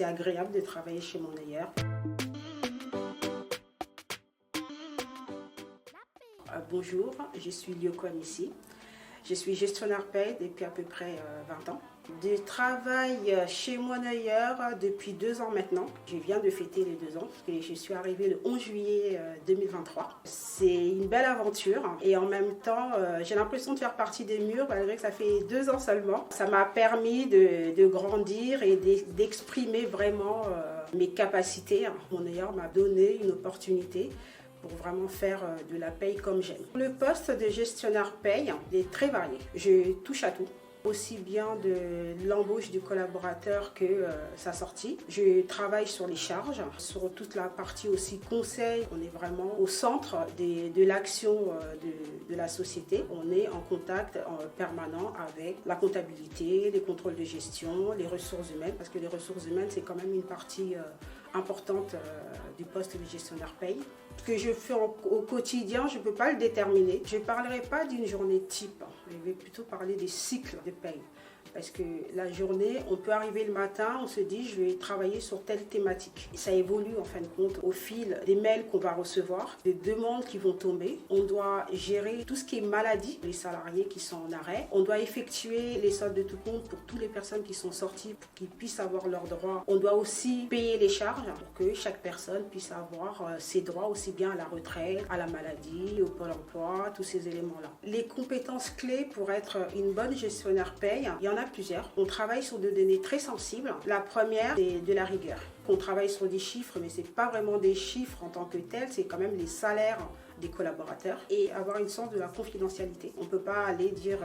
c'est agréable de travailler chez Moneyeur. Bonjour, je suis Lyoko Amissi. Je suis gestionnaire paye depuis à peu près 20 ans. Je travaille chez Moneyeur depuis 2 ans maintenant. Je viens de fêter les 2 ans et je suis arrivée le 11 juillet 2023. C'est une belle aventure et en même temps, j'ai l'impression de faire partie des murs malgré que ça fait 2 ans seulement. Ça m'a permis de grandir et d'exprimer vraiment mes capacités. Moneyeur m'a donné une opportunité pour vraiment faire de la paye comme j'aime. Le poste de gestionnaire paye est très varié. Je touche à tout, aussi bien de l'embauche du collaborateur que sa sortie. Je travaille sur les charges, sur toute la partie aussi conseil. On est vraiment au centre de l'action de la société. On est en contact permanent avec la comptabilité, les contrôles de gestion, les ressources humaines, parce que les ressources humaines, c'est quand même une partie importante du poste de gestionnaire paye. Ce que je fais au quotidien, je ne peux pas le déterminer. Je ne parlerai pas d'une journée type, je vais plutôt parler des cycles de paye. Parce que la journée, on peut arriver le matin, on se dit je vais travailler sur telle thématique. Et ça évolue en fin de compte au fil des mails qu'on va recevoir, des demandes qui vont tomber. On doit gérer tout ce qui est maladie, les salariés qui sont en arrêt. On doit effectuer les soldes de tout compte pour toutes les personnes qui sont sorties pour qu'ils puissent avoir leurs droits. On doit aussi payer les charges pour que chaque personne puisse avoir ses droits aussi bien à la retraite, à la maladie, au pôle emploi, tous ces éléments-là. Les compétences clés pour être une bonne gestionnaire paye, il y en a plusieurs. On travaille sur des données très sensibles. La première, c'est de la rigueur. On travaille sur des chiffres, mais ce n'est pas vraiment des chiffres en tant que tels, c'est quand même les salaires des collaborateurs et avoir une sens de la confidentialité. On ne peut pas aller dire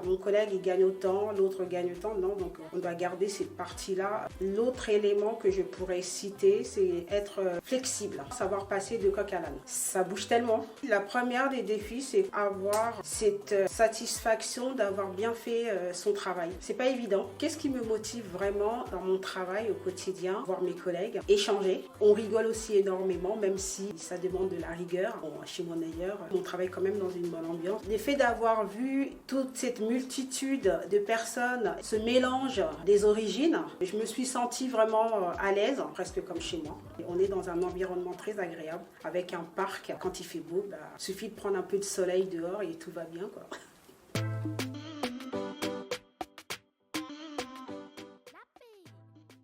mon collègue il gagne autant, l'autre gagne autant, non, donc on doit garder cette partie-là. L'autre élément que je pourrais citer, c'est être flexible, savoir passer de coq à l'âne. Ça bouge tellement. La première des défis, c'est avoir cette satisfaction d'avoir bien fait son travail. C'est pas évident. Qu'est-ce qui me motive vraiment dans mon travail au quotidien? Voir mes collègues, échanger. On rigole aussi énormément, même si ça demande de la rigueur. Bon, chez Moneyeur, on travaille quand même dans une bonne ambiance. L'effet d'avoir vu toute cette multitude de personnes, ce mélange des origines, je me suis sentie vraiment à l'aise, presque comme chez moi. Et on est dans un environnement très agréable, avec un parc. Quand il fait beau, il suffit de prendre un peu de soleil dehors et tout va bien, quoi.